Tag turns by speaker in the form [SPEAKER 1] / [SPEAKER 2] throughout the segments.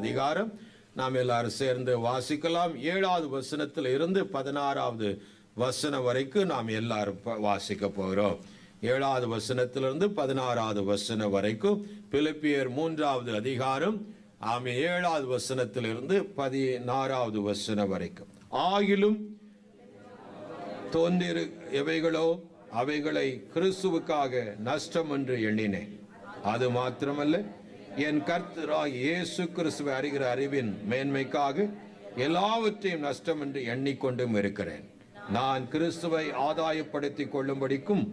[SPEAKER 1] அதிகாரம் நாம் எல்லாரும் சேர்ந்து வாசிக்கலாம். 7வது வசனத்தில் இருந்து 16வது வசனம் வரைக்கும் நாம் எல்லாரும் வாசிக்க போகிறோம். 7வது வசனத்திலிருந்து 16வது வசனம் வரைக்கும் பிலிப்பியர் 3வது அதிகாரம் 7வது வசனத்திலிருந்து 16வது வசனம் வரைக்கும். ஆகிலும் தோன்றிரு எவைகளோ அவைகளை கிறிஸ்துவுக்காக நஷ்டம் என்று எண்ணினேன். அது மாத்திரமல்ல, என் கர்த்தராகிய இயேசு கிறிஸ்துவை அறிகிற அறிவின் மேன்மைக்காக எல்லாவற்றையும் நஷ்டம் என்று எண்ணிக்கொண்டும் இருக்கிறேன். நான் கிறிஸ்துவை ஆதாயப்படுத்திக் கொள்ளும்படிக்கும்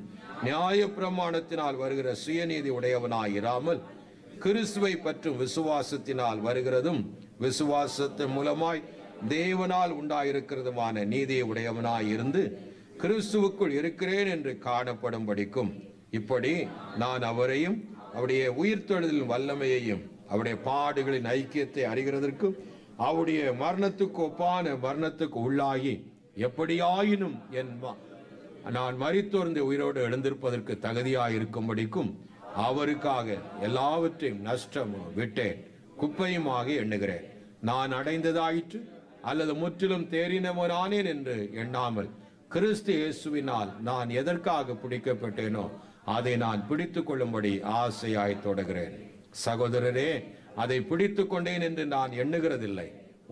[SPEAKER 1] நியாய பிரமாணத்தினால் வருகிற சுயநீதி உடையவனாயிராமல் கிறிஸ்துவை பற்றும் விசுவாசத்தினால் வருகிறதும் விசுவாசத்தின் மூலமாய் தேவனால் உண்டாயிருக்கிறதுமான நீதியை உடையவனாயிருந்து கிறிஸ்துவுக்குள் இருக்கிறேன் என்று காணப்படும்படிக்கும் இப்படி நான் அவரையும் அவருடைய உயிர்த்தெழுதலின் வல்லமையையும் அவருடைய பாடுகளின் ஐக்கியத்தை அறிகிறதற்கும் அவருடைய மரணத்துக்கு ஒப்பான மரணத்துக்கு உள்ளாகி எப்படியாயினும் நான் மரித்தோர்ந்த உயிரோடு எழுந்திருப்பதற்கு தகுதியாயிருக்கும்படிக்கும் அவருக்காக எல்லாவற்றையும் நஷ்டம் விட்டேன், குப்பையுமாக எண்ணுகிறேன். நான் அடைந்ததாயிற்று அல்லது முற்றிலும் தேறினவனானேன் என்று எண்ணாமல் கிறிஸ்து இயேசுவினால் நான் எதற்காக பிடிக்கப்பட்டேனோ அதை நான் பிடித்துக் கொள்ளும்படி ஆசையாய் தொடர்கிறேன். சகோதரரே, அதை பிடித்துக் கொண்டேன் என்று நான் எண்ணுகிறதில்லை.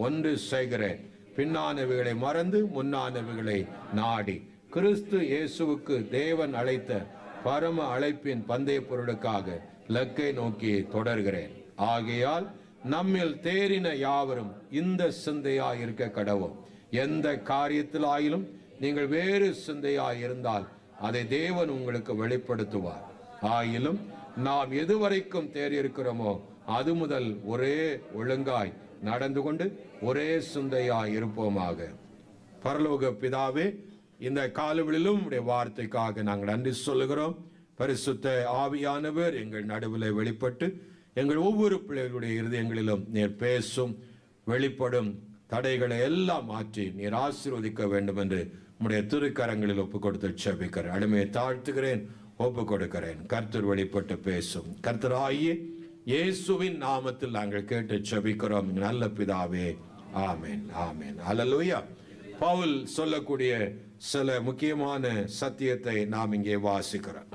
[SPEAKER 1] ஒன்று செய்கிறேன், பின்னானவைகளை மறந்து முன்னானவைகளை நாடி கிறிஸ்து இயேசுவுக்கு தேவன் அழைத்த பரம அழைப்பின் பந்தய பொருளுக்காக லக்கை நோக்கி தொடர்கிறேன். ஆகையால் நம்மில் தேறின யாவரும் இந்த சிந்தையாய் இருக்க கடவோம். எந்த காரியத்திலாயிலும் நீங்கள் வேறு சிந்தையாய் இருந்தால் அதை தேவன் உங்களுக்கு வெளிப்படுத்துவார். ஆயிலும் நாம் எதுவரைக்கும் தேறியிருக்கிறோமோ அது முதல் ஒரே ஒழுங்காய் நடந்து கொண்டு ஒரே சிந்தையாய் இருப்போமாக. பரலோக பிதாவே, இந்த காலவெளியிலும் உடைய வார்த்தைக்காக நாங்கள் நன்றி சொல்லுகிறோம். பரிசுத்த ஆவியானவர் எங்கள் நடுவில் வெளிப்பட்டு எங்கள் ஒவ்வொரு பிள்ளைகளுடைய இருதயங்களிலும் நீர் பேசும் வெளிப்படும் தடைகளை எல்லாம் மாற்றி நீர் ஆசீர்வதிக்க வேண்டும் என்று உம்முடைய திருக்கரங்களில் ஒப்புக் கொடுத்து செபிக்கிறேன். அடிமையை தாழ்த்துகிறேன், ஒப்புக் கொடுக்கிறேன். கர்த்தர் வெளிப்பட்டு பேசும். கர்த்தராகிய இயேசுவின் நாமத்தில் நாங்கள் கேட்டு செபிக்கிறோம் நல்ல பிதாவே, ஆமென், ஆமென், அல்லேலூயா. பவுல் சொல்லக்கூடிய சில முக்கியமான சத்தியத்தை நாம் இங்கே வாசிக்கிறோம்.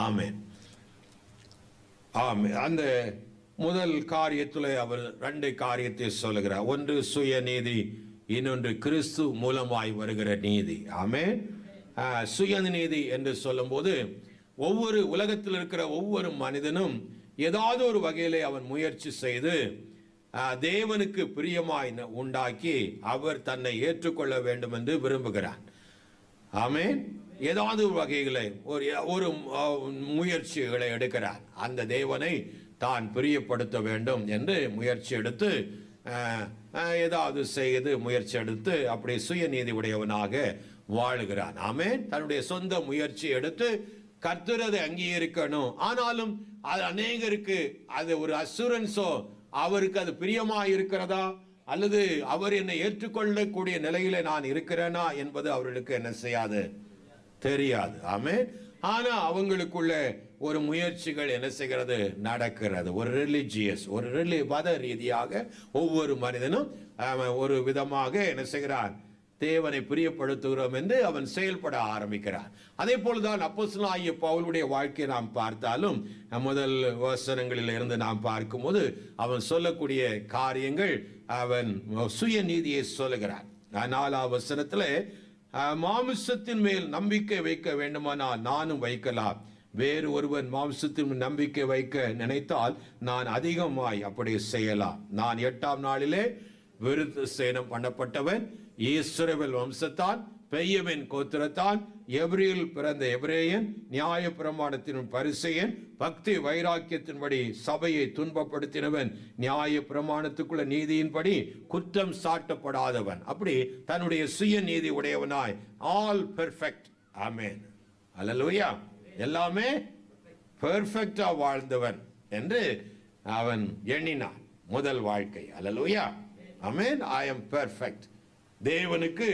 [SPEAKER 1] ஆமென், ஆமென். அந்த முதல் காரியத்தில் அவர் 2 காரியத்தை சொல்லுகிறார். ஒன்று சுயநீதி, இன்னொன்று கிறிஸ்து மூலமாய் வருகிற நீதி. ஆமென். சுயநீதி என்று சொல்லும் போது ஒவ்வொரு உலகத்தில் இருக்கிற ஒவ்வொரு மனிதனும் ஏதாவது ஒரு வகையிலே அவன் முயற்சி செய்து தேவனுக்கு பிரியமாய் உண்டாக்கி அவர் தன்னை ஏற்றுக்கொள்ள வேண்டும் என்று விரும்புகிறான். ஆமென். ஏதாவது ஒரு வகைகளை ஒரு முயற்சிகளை எடுக்கிறான். அந்த தேவனை தான் பிரியப்படுத்த வேண்டும் என்று முயற்சி எடுத்து ஏதாவது செய்து முயற்சி எடுத்து அப்படி சுயநீதி உடையவனாக வாழுகிறான். ஆமென். தன்னுடைய சொந்த முயற்சி எடுத்து கர்த்தர் அதை அங்கீகரிக்கணும். ஆனாலும் அது அநேகருக்கு அது ஒரு அசூரன்ஸோ, அவருக்கு அது பிரியமா இருக்கிறதா அல்லது அவர் என்னை ஏற்றுக்கொள்ளக்கூடிய நிலையில நான் இருக்கிறேனா என்பது அவர்களுக்கு என்ன செய்யாது, தெரியாது. ஆமென். ஆனா அவங்களுக்குள்ள ஒரு முயற்சிகள் என்ன செய்கிறது, நடக்கிறது. ஒரு ரிலிஜியஸ், ஒரு மத ரீதியாக ஒவ்வொரு மனிதனும் ஒரு விதமாக என்ன செய்கிறான், தேவனை பிரியப்படுத்துகிறோம் என்று அவன் செயல்பட ஆரம்பிக்கிறான். அதே போலதான் அப்போஸ்தலனாகிய பவுலுடைய வாழ்க்கையை நாம் பார்த்தாலும் முதல் வசனங்களில் இருந்து நாம் பார்க்கும்போது அவன் சொல்லக்கூடிய காரியங்கள், அவன் சுயநீதியை சொல்லுகிறான். 4வது வசனத்துல மாமிசத்தின் மேல் நம்பிக்கை வைக்க வேண்டுமானால் நானும் வைக்கலாம், வேறு ஒருவன் மாம்சத்தின் நம்பிக்கை வைக்க நினைத்தால் நான் அதிகமாய் அப்படி செய்யலாம். நான் 8ஆம் நாளிலே விருத்த சேனம் பண்ணப்பட்டவன், இஸ்ரவேல் வம்சத்தான், பெய்யவின் கோத்திரத்தான், எபிரேயில் பிறந்த எபிரேயன், நியாய பிரமாணத்தின் பரிசேயன், பக்தி வைராக்கியத்தின்படி சபையை துன்பப்படுத்தினவன், நியாய பிரமாணத்துக்குள்ள நீதியின்படி குற்றம் சாட்டப்படாதவன். அப்படி தன்னுடைய சுய நீதி உடையவனாய் ஆல் பெர்ஃபெக்ட். ஆமென், அல்லேலூயா. எல்லாமே பெர்ஃபெக்டா வாழ்ந்தவன் என்று அவன் எண்ணினான். முதல் வாழ்க்கை. அல்லேலூயா, ஆமென். ஐ அம் பெர்ஃபெக்ட். தேவனுக்கு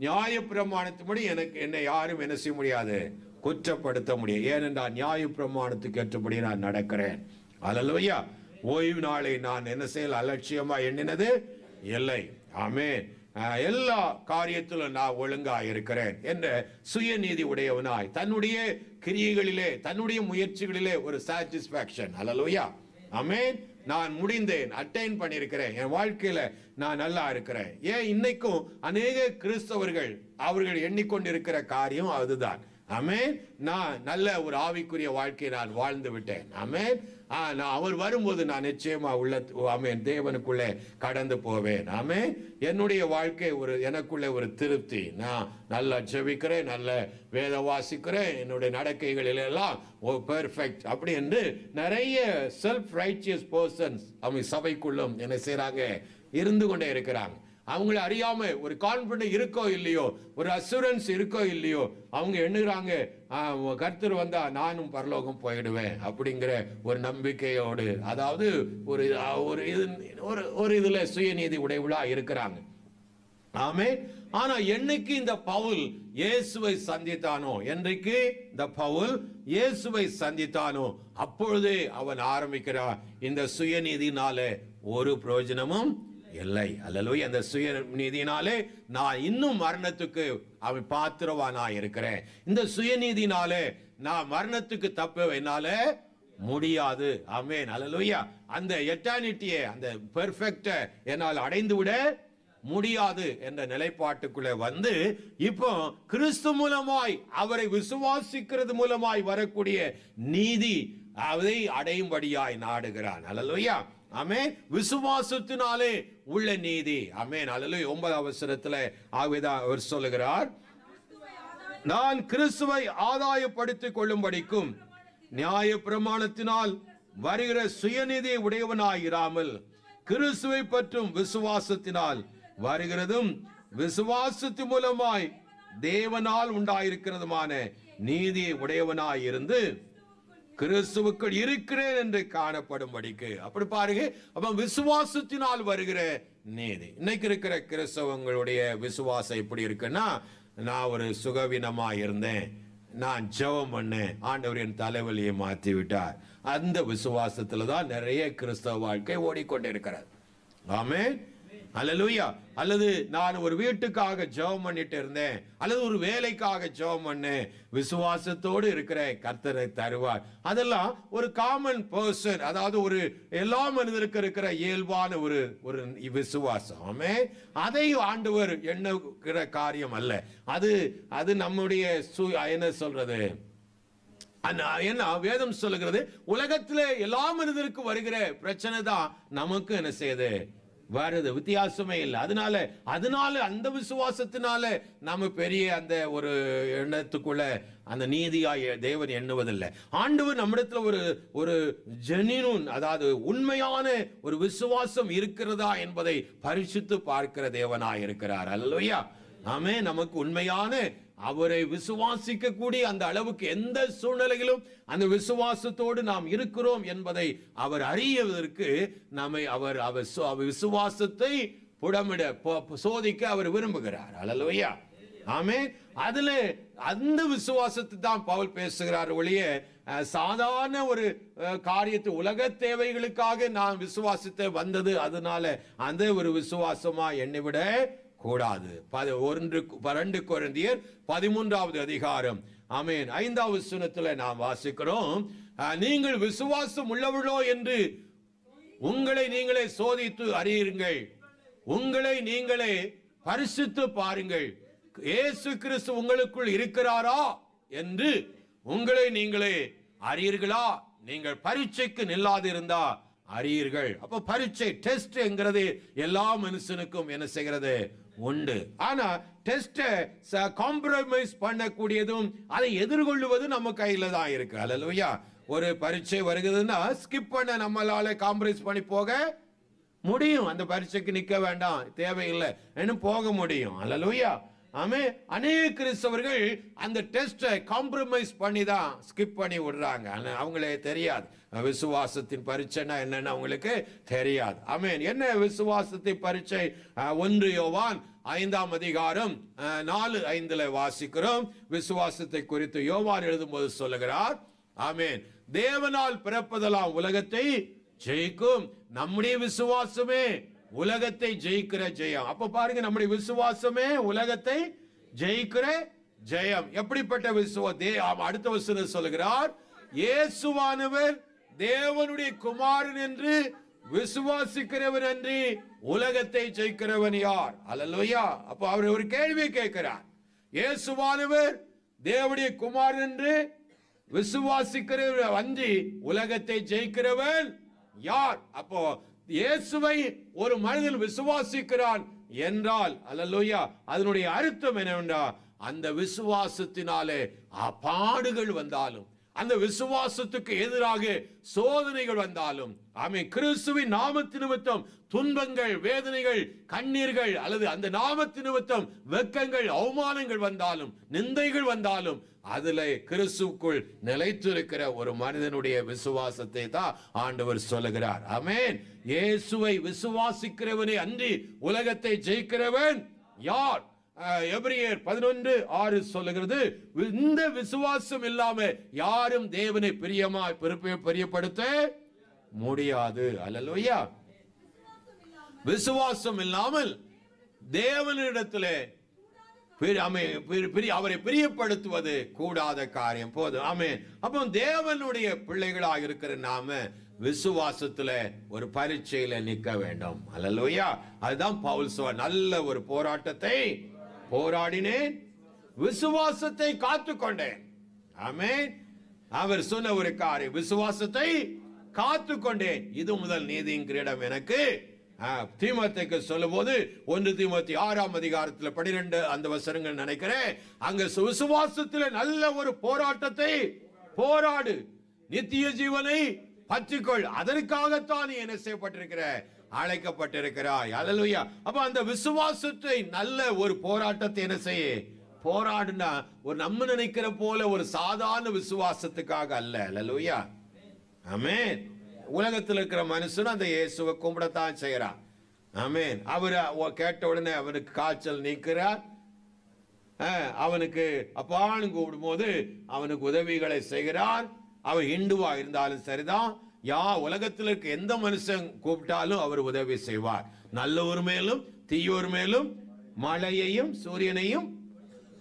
[SPEAKER 1] நியாய பிரமாணத்தின்படி என்னை யாரும் என்ன செய்ய முடியாது, குற்றப்படுத்த முடியாது. ஏனென்றால் நியாய பிரமாணத்துக்கு ஏற்றபடி நான் நடக்கிறேன். அல்லேலூயா. ஓய்வு நாளை நான் என்ன செய்யல, அலட்சியமா எண்ணினது இல்லை. ஆமென். எல்லா காரியத்திலும் நான் ஒழுங்கா இருக்கிறேன் என்ற சுயநீதி உடையவனாய் தன்னுடைய கிரியைகளிலே தன்னுடைய முயற்சிகளிலே ஒரு சாட்டிஸ்பாக்சன். அல்லேலூயா. ஆமென். நான் முடிந்தேன், அட்டைன் பண்ணியிருக்கிறேன், என் வாழ்க்கையில நான் நல்லா இருக்கிறேன். ஏன் இன்னைக்கும் அநேக கிறிஸ்தவர்கள் அவர்கள் எண்ணிக்கொண்டிருக்கிற காரியம் அதுதான். ஆமென். நான் நல்ல ஒரு ஆவிக்குரிய வாழ்க்கையை நான் வாழ்ந்து விட்டேன். ஆமென். நான் அவர் வரும்போது நான் நிச்சயமா ஆமென் தேவனுக்குள்ளே கடந்து போவேன். ஆமென். என்னுடைய வாழ்க்கை எனக்குள்ளே ஒரு திருப்தி. நான் நல்லா ஜெபிக்கிறேன், நல்ல வேத வாசிக்கிறேன், என்னுடைய நடக்கைகளில் எல்லாம் பெர்ஃபெக்ட் அப்படி என்று நிறைய செல்ஃப் ரைச்சியஸ் பர்சன்ஸ் அவங்க சபைக்குள்ளும் என்ன செய்றாங்க, இருந்து கொண்டே இருக்கிறாங்க. அவங்கள அறியாம ஒரு கான்பிடன்ஸ் இருக்கோ இல்லையோ, ஒரு அசூரன்ஸ் இருக்கோ இல்லையோ, அவங்க எண்ணுறாங்க கர்த்தர் வந்தா நானும் பரலோகம் போயிடுவேன் அப்படிங்கிற ஒரு நம்பிக்கையோடு, அதாவது ஒரு இதுல சுயநீதி உடையவளா இருக்கிறாங்க. ஆமென். ஆனா என்னைக்கு இந்த பவுல் இயேசுவை சந்தித்தானோ, என்றைக்கு இந்த பவுல் இயேசுவை சந்தித்தானோ, அப்பொழுதே அவன் ஆரம்பிக்கிறான், இந்த சுயநீதினால ஒரு பிரயோஜனமும் இல்லை. அல்லேலூயா. அந்த சுயநீதினாலே நான் இன்னும் மரணத்துக்கு அவன் பாத்திரவானா இருக்கிறேன். இந்த சுயநீதினாலே நான் மரணத்துக்கு தப்ப என்னால முடியாது. ஆமென். அல்லேலூயா. அந்த எட்டர்னிட்டியை, அந்த பெர்ஃபெக்ட என்னால் அடைந்து விட முடியாது என்ற நிலைப்பாட்டுக்குள்ளே வந்து இப்போ கிறிஸ்து மூலமாய் அவரை விசுவாசிக்கிறது மூலமாய் வரக்கூடிய நீதி அதை அடையும்படியாய் நாடுகிறான். அல்லேலூயா. ஆமென். விசுவாசத்தினாலே உள்ள நீதி. ஆமென். அல்லேலூயா. 9ஆம் வசனத்திலே ஆவிதான் அவர் சொல்லுகிறார், நான் கிறிஸ்துவை ஆதாயப்படுத்திக் கொள்ளும்படிக்கும் நியாய பிரமாணத்தினால் வருகிற சுயநீதியை உடையவனாயிராமல் கிறிஸ்துவை பற்றும் விசுவாசத்தினால் வருகிறதும் விசுவாசத்து மூலமாய் தேவனால் உண்டாயிருக்கிறதுமான நீதியை உடையவனாய் இருந்து கிறிஸ்துவுக்குள் இருக்கிறேன் என்று காணப்படும்படிக்கு. அப்படி பாருங்க. அப்ப விசுவாசத்தினால் வருகிற நீதி. இன்னைக்கு இருக்கிற கிறிஸ்தவங்களுடைய விசுவாசம் எப்படி இருக்குன்னா, நான் ஒரு சுகவீனமா இருந்தேன், நான் ஜெபம் பண்ணேன், ஆண்டவர் என் தலைவலியை மாற்றி விட்டார். அந்த விசுவாசத்துல தான் நிறைய கிறிஸ்தவ வாழ்க்கை ஓடிக்கொண்டிருக்கிறது. ஆமென். அல்லேலூயா. அல்லது நான் ஒரு வீட்டுக்காக ஜெபம் பண்ணிட்டு இருந்தேன், அல்லது ஒரு வேலைக்காக ஜெபம் பண்ணேன், விசுவாசத்தோடு இருக்கிற கர்த்தரை தருவார். அதெல்லாம் ஒரு காமன் பர்சன், அதாவது ஒரு எல்லா மனிதருக்கு இருக்கிற இயல்பான ஒரு விசுவாசம். ஆமென். அதை ஆண்டவர் எண்ணுகிற காரியம் அல்ல. அது நம்முடைய என்ன சொல்றது, என்ன வேதம் சொல்லுகிறது, உலகத்திலே எல்லா மனிதருக்கும் வருகிற பிரச்சனை தான் நமக்கு என்ன செய்யுது, வருது. வித்தியாசமே இல்லை. அதனால அந்த விசுவாசத்தினால நாம பெரிய அந்த ஒரு எண்ணத்துக்குள்ள அந்த நீதியாய் தேவன் எண்ணுவதில்லை. ஆண்டவர் நம்மிடத்துல ஒரு ஜெனியூன், அதாவது உண்மையான ஒரு விசுவாசம் இருக்கிறதா என்பதை பரிசுத்து பார்க்கிற தேவனாய் இருக்கிறார். அல்லேலூயா. ஆமென். நமக்கு உண்மையான அவரை விசுவாசிக்க கூடிய அந்த அளவுக்கு எந்த சூழ்நிலையிலும் அந்த விசுவாசத்தோடு நாம் இருக்கிறோம் என்பதை அவர் அறியவதற்கு நம்மை அவர் விசுவாசத்தை புடமிட சோதிக்க அவர் விரும்புகிறார். அல்லேலூயா. ஆமென். அதுல அந்த விசுவாசத்தை தான் பவுல் பேசுகிறார் ஒழிய சாதாரண ஒரு காரியத்தை உலக தேவைகளுக்காக நான் விசுவாசத்தை வந்தது அதனால அந்த ஒரு விசுவாசமா எண்ணிவிட கூடாது. 2 கொரிந்தியர் 13வது அதிகாரம் ஆமென் 5வது வசனத்தில் நாம் வாசிக்கிறோம், நீங்கள் விசுவாசம் உள்ளவர்களோ என்று உங்களை நீங்களே சோதித்து அறியுங்கள், உங்களை நீங்களே பரிசுத்து பாருங்கள், இயேசு கிறிஸ்து உங்களுக்குள் இருக்கிறாரா என்று உங்களை நீங்களே அறியீர்களா, நீங்கள் பரீட்சைக்கு நில்லாதிருந்தா அறியீர்கள். அப்ப பரீட்சை டெஸ்ட் என்கிறது எல்லா மனுஷனுக்கும் என்ன செய்கிறது உண்டு. ஆனா டெஸ்ட் காம்ப்ரமைஸ் பண்ணக்கூடியதும் அதை எதிர்கொள்வது நம்ம கையில தான் இருக்கு. அல்லேலூயா. ஒரு பரீட்சை வருகிறதுன்னா ஸ்கிப் பண்ண நம்மளால காம்ப்ரமைஸ் பண்ணி போக முடியும். அந்த பரீட்சைக்கு நிக்க வேண்டாம், தேவையில்லை இன்னும் போக முடியும். அல்லேலூயா. ஆமே. அநேக கிறிஸ்தவர்கள் அந்த டெஸ்டை காம்ப்ரமைஸ் பண்ணி தான் ஸ்கிப் பண்ணி விடுறாங்க. அவங்களே தெரியாது விசுவாசத்தின் பரீட்சைனா என்னன்னு அவங்களுக்கு தெரியாது. ஆமென். என்ன விசுவாசத்தின் பரீட்சை? 1 யோவான் 5ஆம் அதிகாரம் 4:5 வாசிக்கிறோம். விசுவாசத்தை குறித்து யோவான் எழுதும்போது சொல்லுகிறார், ஆமென், தேவனால் பிறப்பதெல்லாம் உலகத்தை ஜெயிக்கும். நம்முடைய விசுவாசமே உலகத்தை ஜெயிக்கிற ஜெயம். அப்ப பாருங்க, நம்முடைய விசுவாசமே உலகத்தை ஜெயிக்கிற ஜெயம். எப்படிப்பட்ட விசுவாசம்? அடுத்த வசனம் சொல்கிறார், இயேசுவானவர் தேவனுடைய குமாரன் என்று விசுவாசிக்கிறவர் அன்றி உலகத்தை ஜெயிக்கிறவன் யார்? அல்லேலூயா. அப்ப அவர் ஒரு கேள்வி கேட்கிறார். இயேசுவானவர் தேவனுடைய குமாரன் என்று விசுவாசிக்கிறவர் அன்றி உலகத்தை ஜெயிக்கிறவன் யார்? அப்போ இயேசுவை ஒரு மனிதன் விசுவாசிக்கிறான் என்றால், அல்லேலூயா, அதனுடைய அர்த்தம் என்னவென்றால், அந்த விசுவாசத்தினாலே பாடுகள் வந்தாலும், அந்த விசுவாசத்துக்கு எதிராக சோதனைகள் வந்தாலும், ஆமென், கிறிஸ்துவின் நாமத்தின் நிமித்தம் துன்பங்கள், வேதனைகள், கண்ணீர்கள், அல்லது அந்த நாமத்தின் நிமித்தம் வெட்கங்கள், அவமானங்கள் வந்தாலும், நிந்தைகள் வந்தாலும், அதுல கிறிஸ்துவுக்குள் நிலைத்திருக்கிற ஒரு மனிதனுடைய விசுவாசத்தை தான் ஆண்டவர் சொல்லுகிறார். ஆமென். இயேசுவை விசுவாசிக்கிறவனே அன்றி உலகத்தை ஜெயிக்கிறவன் யார்? எபிரேயர் 11:6 சொல்லுகிறது, இந்த விசுவாசம் இல்லாம யாரும் தேவனை பிரியப்படுத்த முடியாது. அல்லேலூயா. விசுவாசம் இல்லாமல் தேவனிடத்திலே அவரை பிரியப்படுத்துவது கூடாத காரியம். போதும். ஆமென். அப்போ தேவனுடைய பிள்ளைகளாக இருக்கிற நாம விசுவாசத்துல ஒரு பரீட்சையில நிற்க வேண்டும். அல்லேலூயா. அதுதான் பவுல் சொல்றார், நல்ல ஒரு போராட்டத்தை போராடினேன், விசுவாசத்தை காத்துக்கொண்டேன். ஆமென். அவர் சொன்ன ஒரு காரியம், விசுவாசத்தை காத்துக்கொண்டேன். இது முதல் நீதியின் கிரீடம் எனக்கு. தீமோத்தேயுக்கு சொல்லும் போது 1 தீமோத்தேயு 6 12 அந்த வசனங்கள் நினைக்கிறேன். அங்க விசுவாசத்தில் நல்ல ஒரு போராட்டத்தை போராடு, நித்திய ஜீவனை பற்றிக்கொள், அதற்காகத்தான் நீ என்ன செய்யப்பட்டிருக்கிற, அழைக்கப்பட்டிருக்கிறாய். அல்லேலூயா. அப்ப அந்த விசுவாசத்தை நல்ல ஒரு போராட்டத்தை என்ன செய்ய, போராடுனா ஒரு நம்ம நினைக்கிற போல ஒரு சாதாரண விசுவாசத்துக்காக அல்ல. அல்லேலூயா. ஆமென். உலகத்தில் இருக்கிற மனுஷன் அந்த இயேசுவை கும்பிடத்தான் செய்யறான். ஆமென். அவர் கேட்ட உடனே அவனுக்கு காய்ச்சல் நீக்கிறார், அவனுக்கு அப்பான்னு கூப்பிடும் போது அவனுக்கு உதவிகளை செய்கிறார். அவன் இந்துவா இருந்தாலும் சரிதான், உலகத்தில் இருக்க எந்த மனுஷன் கூப்பிட்டாலும் அவர் உதவி செய்வார். நல்லோர் மேலும் தீயோர் மேலும் மழையையும் சூரியனையும்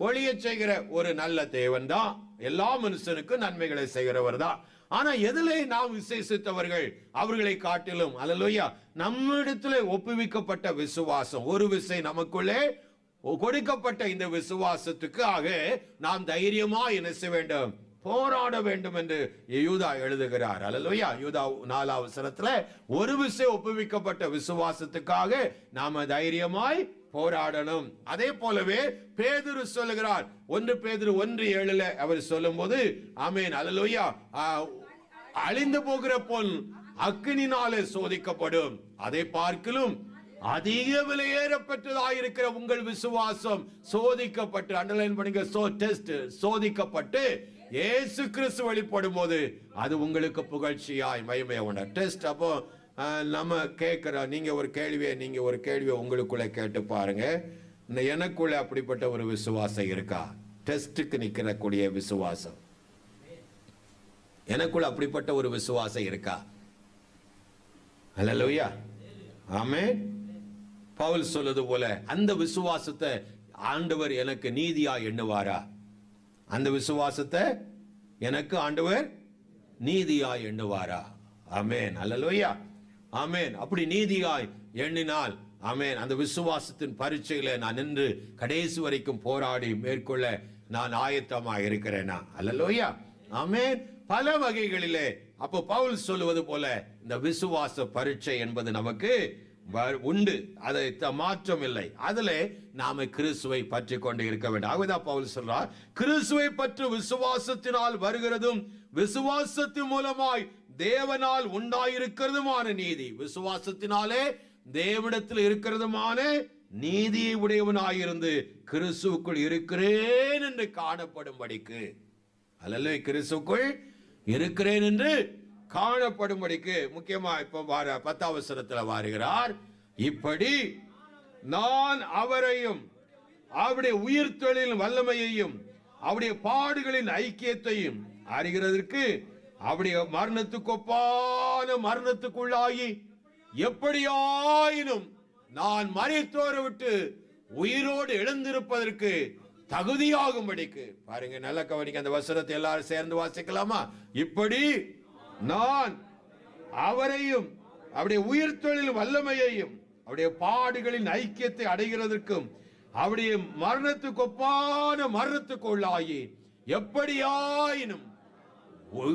[SPEAKER 1] ஒளிய செய்கிற ஒரு நல்ல தேவன் தான். எல்லா மனுஷனுக்கும் நன்மைகளை செய்கிறவர் தான். ஆனா எதிலே நாம் விசேஷித்தவர்கள்? அவர்களை காட்டிலும், அல்லேலூயா, நம்மிடத்திலே ஒப்புவிக்கப்பட்ட விசுவாசம், ஒரு விசை நமக்குள்ளே கொடுக்கப்பட்ட இந்த விசுவாசத்துக்காக நாம் தைரியமா என்ன செய்ய வேண்டும், போராட வேண்டும் என்று யூதா எழுதுகிறார். அல்லேலூயா. யூதா 4 வசனத்துல ஒரு விசை ஒப்புவிக்கப்பட்ட விசுவாசத்துக்காக நாம தைரியமாய் போராடணும். அதே போலவே பேதுரு சொல்லுகிறார், 1 பேதுரு 1:7 அவர் சொல்லும் போது, ஆமென், அல்லேலூயா, அழிந்து போகிற பொன் அக்கினினாலே சோதிக்கப்படும், அதை பார்க்கிலும் அதிக விலையேறப்பட்டதாயிருக்கிற உங்கள் விசுவாசம் சோதிக்கப்பட்டு, அண்டர்லைன் பண்ணுங்க, சோதிக்கப்பட்டு இயேசு கிறிஸ்து வெளிப்படும் போது அது உங்களுக்கு புகழ்ச்சியாய் மகிமை உண்ட. டெஸ்ட். அப்போ நம்ம கேட்கிறோம், நீங்க ஒரு கேள்வியை உங்களுக்குள்ள கேட்டு பாருங்க, எனக்குள்ள அப்படிப்பட்ட ஒரு விசுவாசம் இருக்கா? டெஸ்டுக்கு நிற்கக்கூடிய விசுவாசம் எனக்குள்ள அப்படிப்பட்ட ஒரு விசுவாசம் இருக்கா? அல்லேலூயா. ஆமென். பவுல் சொல்வது போல அந்த விசுவாசத்தை ஆண்டவர் எனக்கு நீதியா எண்ணுவாரா? அந்த விசுவாசத்தை எனக்கு ஆண்டவர் நீதியா எண்ணுவாரா? ஆமென். அல்லேலூயா. ஆமென். அப்படி நீதியாய் எண்ணினால், ஆமென், அந்த விசுவாசத்தின் பரீட்சையில நான் நின்று கடைசி வரைக்கும் போராடி மேற்கொள்ள நான் ஆயத்தமாக இருக்கிறேனா? அல்லேலூயா. ஆமென். பல வகைகளிலே அப்போ பவுல் சொல்லுவது போல இந்த விசுவாச பரீட்சை என்பது நமக்கு உண்டு, அதை மாற்றம் இல்லை. அதுல நாம கிறிஸ்துவை பற்றி கொண்டு இருக்க வேண்டும். ஆகவேதான் பவுல் சொல்றார், கிறிஸ்துவை பற்றி விசுவாசத்தினால் வருகிறதும் விசுவாசத்தின் மூலமாய் தேவனால் உண்டாயிருக்கிறதுமான நீதி, விசுவாசத்தினாலே தேவனிடத்தில் இருக்கிறதுமான நீதியை உடையவனாயிருந்து கிறிஸ்துவுக்குள் இருக்கிறேன் என்று காணப்படும்படிக்கு, அல்லேலூயா, கிறிஸ்துவுக்குள் இருக்கிறேன் என்று காணப்படும்படிக்கு. முக்கியமா இப்ப 10 வசனத்துல வாருகிறார், இப்படி நான் அவரையும் அவருடைய உயிர்த்தெழுதலின் வல்லமையையும் அவருடைய பாடுகளின் ஐக்கியத்தையும் அறிகிறதற்கு அப்படி மரணத்துக்கு ஒப்பான மரணத்துக்குள்ளாகி எப்படியாயினும் நான் மரித்தோரை விட்டு உயிரோடு எழுந்திருப்பதற்கு தகுதியாகும்படிக்கு. பாருங்க, நல்ல கவனிக்க, அந்த வசனத்தை எல்லாரும் சேர்ந்து வாசிக்கலாமா? இப்படி நான் அவரையும் அவருடைய உயிர்த்தெழுதல் வல்லமையையும் அவருடைய பாடுகளின் ஐக்கியத்தை அடைகிறதற்கும் அவருடைய மரணத்துக்கு ஒப்பான மரணத்துக்குள்ளாகி எப்படியாயினும்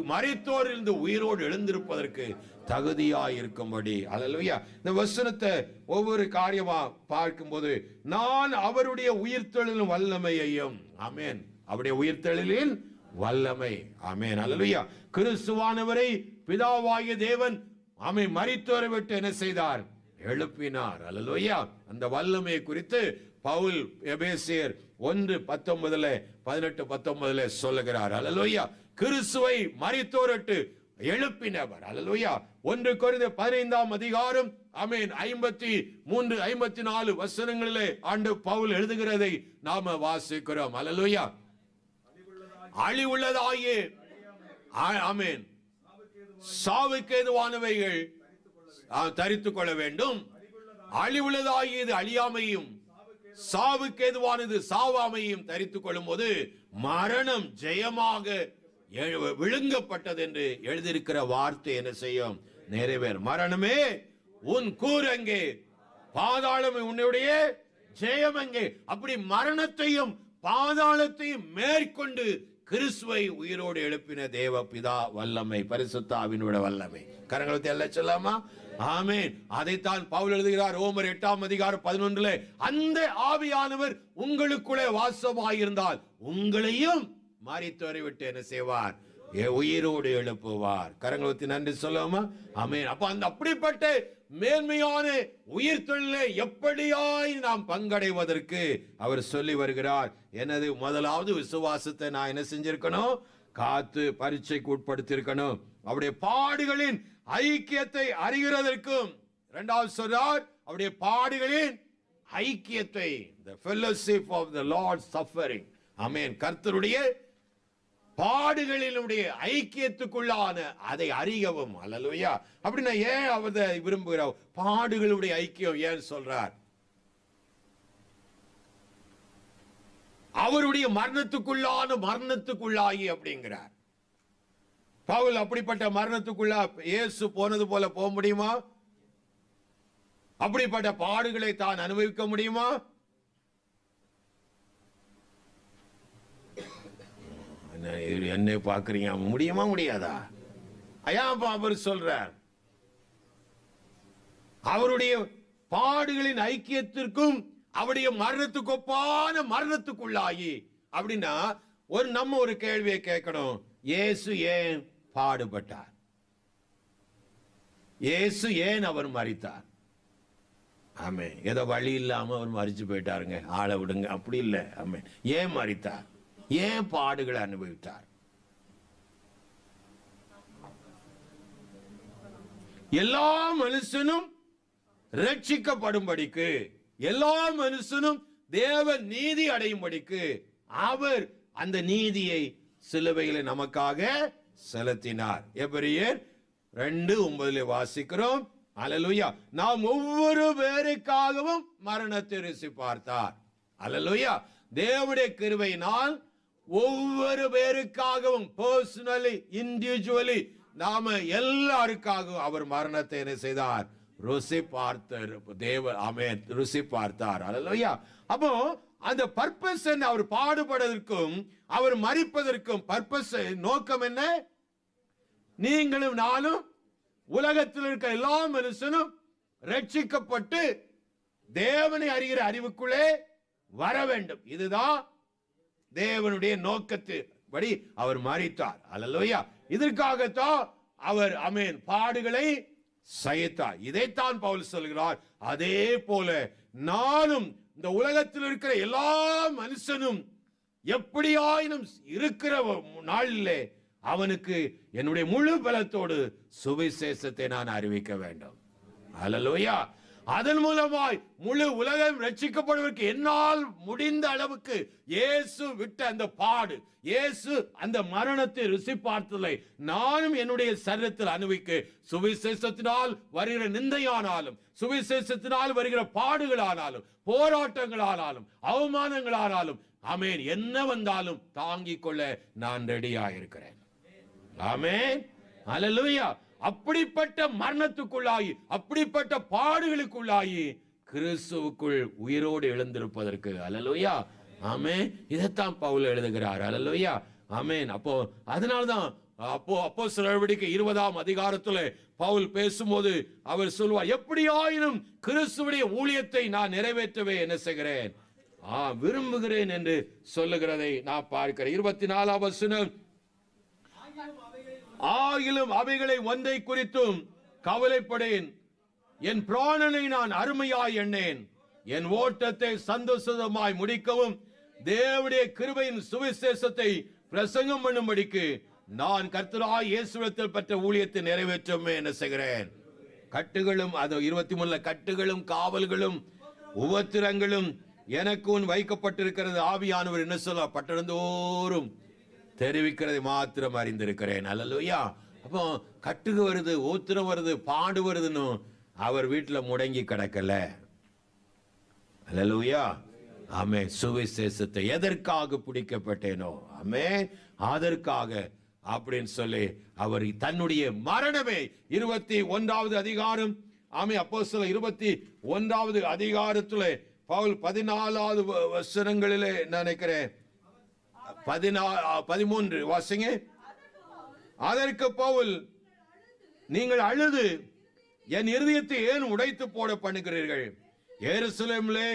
[SPEAKER 1] மரித்தோரிலிருந்து உயிரோடு எழுந்திருப்பதற்கு தகுதியாயிருக்கும்படி. அல்லேலூயா. இந்த வசனத்தை ஒவ்வொரு காரியமா பார்க்கும்போது, நான் அவருடைய உயிர்த்தெழுதலின் வல்லமையையும், ஆமென், அவருடைய உயிர்த்தெழுதலின் வல்லமை, ஆமென், அல்லேலூயா. கிறிஸ்துவானவரை பிதாவாகிய தேவன், ஆமென், மரித்தோரை விட்டு என்ன செய்தார்? எழுப்பினார். அல்லேலூயா. அந்த வல்லமை குறித்து பவுல் எபேசியர் 1:19 18-19 சொல்லுகிறார். அல்லேலூயா. கிறிஸ்துவை மரித்தோரிட்டு எழுப்பினவர். அல்லேலூயா. 1 கொரிந்தியர் 15 அதிகாரம், ஆமென், 53 54 வசனங்களிலே ஆண்டு பவுல் எழுதுகிறதை நாம வாசிக்கிறோம். அல்லேலூயா. அழிவுள்ளதாகிய, ஆமென், சாவுக்கு ஏதுவானவைகள் தரித்துக் கொள்ள வேண்டும். அழிவுள்ளதாகியது அழியாமையும் சாவுக்கு ஏதுவானது சாவாமையும் தரித்துக் கொள்ளும் போது மரணம் ஜெயமாக விழுங்கப்பட்டது என்று எழுதியிருக்கிற வார்த்தை என்ன செய்யும்? நிறைவேறும். மரணமே உன் கூரங்கே, பாதாளமே உன்னுடைய ஜெயம் எங்கே? அப்படி மரணத்தையும் பாதாளத்தையும் மேற்கொண்டு கிறிஸ்துவை உயிரோடு எழுப்பின தேவ பிதா வல்லமை, பரிசுத்த ஆவியினுடைய வல்லமை. கரங்களை எல்லாம் சொல்லாமா? ஆமென். அதைத்தான் பவுல் எழுதுகிறார் ரோமர் 8 அதிகாரம் 11. அந்த ஆவியானவர் உங்களுக்குள்ளே வாசமாயிருந்தால் உங்களையும் மரித்தோரை விட்டு என்ன செய்வார்? உயிரோடு எழுப்புவார். கரங்களை நன்றி சொல்லுமா? ஆமென். அப்ப அந்த அப்படிப்பட்ட மேன்மையான உயிர் தொழிலை எப்படியாய் நாம் பங்கடைவதற்கு அவர் சொல்லி வருகிறார். எனது முதலாவது விசுவாசத்தை நான் என்ன செஞ்சிருக்கணும்? காத்து பரீட்சைக்கு உட்படுத்தியிருக்கணும். அவருடைய பாடுகளின் ஐக்கியத்தை அறிகிறதற்கும், இரண்டாவது சொல்றார் அவருடைய பாடுகளின் ஐக்கியத்தை, the fellowship of the Lord's suffering, ஆமென், கர்த்தருடைய பாடுகளினுடைய ஐக்கியத்துக்குள்ளான அதை அறியவும். அல்லேலூயா. அப்படின்னா ஏன் அவர் விரும்புகிறார்? பாடுகளுடைய ஐக்கியம் ஏன் சொல்றார்? அவருடைய மரணத்துக்குள்ளாகி அப்படிங்கிறார். பவுல் அப்படிப்பட்ட மரணத்துக்குள்ள இயேசு போனது போல போக முடியுமா? அப்படிப்பட்ட பாடுகளை தான் அனுபவிக்க முடியுமா? என்ன பாக்குறீங்க? முடியுமா? முடியாதா? அவர் சொல்றார் அவருடைய பாடுகளின் ஐக்கியத்திற்கும் அவருடைய மரணத்துக்கு ஒப்பான மரணத்துக்குள்ளாகி. அப்படின்னா நம்ம ஒரு கேள்வியை கேட்கணும். இயேசு ஏன் பாடுபட்டார்? இயேசு ஏன் அவர் மரித்தார்? ஆமே, ஏதோ வழி இல்லாம அவர் மரிச்சு போயிட்டாருங்க, ஆளை விடுங்க, அப்படி இல்லை. ஆமே, ஏன் மரித்தார்? ஏன் பாடுகளை அனுபவித்தார்? எல்லா மனுஷனும் ரட்சிக்கப்படும்படிக்கு, எல்லா மனுஷனும் தேவ நீதி அடையும்படிக்கு அவர் அந்த நீதியை சிலுவையிலே நமக்காக செலுத்தினார். எபிரேயர் 2:9 வாசிக்கிறோம். அல்லேலூயா. நாம் ஒவ்வொரு பேருக்காகவும் மரணத்தை ருசி பார்த்தார். அல்லேலூயா. தேவனுடைய கிருபையினால் ஒவ்வொரு பேருக்காகவும் பர்சனலி, இண்டிவிஜுவலி, நாம எல்லாருக்காகவும் அவர் மரணத்தை என்ன செய்தார்? ருசி பார்த்தார். தேவ, ஆமென், ருசி பார்த்தார். அல்லேலூயா. அப்போ அந்த பர்பஸ் என்ன? அவர் பாடுபடுவதற்கும் அவர் மரிப்பதற்கும் பர்பஸ், நோக்கம் என்ன? நீங்களும் நானும் உலகத்தில் இருக்க எல்லா மனுஷனும் ரட்சிக்கப்பட்டு தேவனை அறிகிற அறிவுக்குள்ளே வர வேண்டும். இதுதான் தேவனுடைய நோக்கத்தின்படி அவர் மரித்தார். அல்லேலூயா. இதற்காகத்தான் அவர், ஆமென், பாடுகளை சகித்தார். இதைத்தான் பவுல் சொல்கிறார். அதே போல நானும் இந்த உலகத்தில் இருக்கிற எல்லா மனுஷனும் எப்படியாயினும் இருக்கிற நாளிலே அவனுக்கு என்னுடைய முழு பலத்தோடு சுவிசேஷத்தை நான் அறிவிக்க வேண்டும். அல்லேலூயா. அதன் மூலமாய் முழு உலகம் ரட்சிக்கப்படுவதற்கு என்னால் முடிந்த அளவுக்கு இயேசு விட்ட அந்த பாடு, இயேசு அந்த மரணத்தை ருசி பார்த்ததை நானும் என்னுடைய சரீரத்தில் அனுபவிக்க, சுவிசேஷத்தினால் வருகிற நிந்தையானாலும், சுவிசேஷத்தினால் வருகிற பாடுகளானாலும், போராட்டங்களானாலும், அவமானங்களானாலும், ஆமென், என்ன வந்தாலும் தாங்கிக் கொள்ள நான் ரெடியா இருக்கிறேன். ஆமென், அல்லேலூயா. அப்படிப்பட்ட மரணத்துக்குள்ளாகி, அப்படிப்பட்ட பாடுகளுக்குள்ளாகி கிறிஸ்துவுக்குள் உயிரோடு எழுந்திருப்பதற்கு, அல்லேலூயா, ஆமென், இதைத்தான் பவுல் எழுதுகிறார். அல்லேலூயா, ஆமென். அப்போ அதனால்தான் அப்போஸ்தலர் நடவடிக்கை 20ஆம் அதிகாரத்துல பவுல் பேசும்போது அவர் சொல்வார், எப்படியாயினும் கிறிஸ்துவுடைய ஊழியத்தை நான் நிறைவேற்றவே என்ன செய்கிறேன், விரும்புகிறேன் என்று சொல்லுகிறதை நான் பார்க்கிறேன். 24ஆம் வசனம், ஆகிலும் அவைகளை ஒன்றை குறித்தும் கவலைப்படேன், என் பிராணனை நான் அருமையாய் எண்ணேன், என் ஓட்டத்தை சந்தோஷமாய் முடிக்கவும் தேவனுடைய கிருபையின் சுவிசேஷத்தை பிரசங்கம் பண்ணும்படிக்கு நான் கர்த்தராகிய இயேசுவிடத்தில் பெற்ற ஊழியத்தை நிறைவேற்றவே என்ன செய்கிறேன். கட்டுகளும், அது 23 கட்டுகளும் காவல்களும் உபத்திரங்களும் எனக்கு வைக்கப்பட்டிருக்கிறது. ஆவியானவர் என்ன சொல்ல, பட்டணந்தோறும் தெரிவிக்கிறதை மாத்திரம் அறிந்திருக்கிறேன். அல்லேலூயா. அப்போ கட்டுக வருது, ஊத்திரம் வருது, பாடு வருதுன்னு அவர் வீட்டில் முடங்கி கிடக்கல. அல்லேலூயா, ஆமென். சுவிசேஷத்தை எதற்காக பிடிக்கப்பட்டேனோ, ஆமென், அதற்காக அப்படின்னு சொல்லி அவர் தன்னுடைய மரணமே 21ஆவது அதிகாரம், ஆமென், அப்போஸ்தலர் 21ஆவது அதிகாரத்துல பவுல் 14வது வசனங்களிலே நினைக்கிறேன் 13 வாசிங்க. அதற்கு பவுல், நீங்கள் அழுது என் இருதயத்தை ஏன் உடைத்து போட பண்ணுகிறீர்கள்? எருசலேமிலே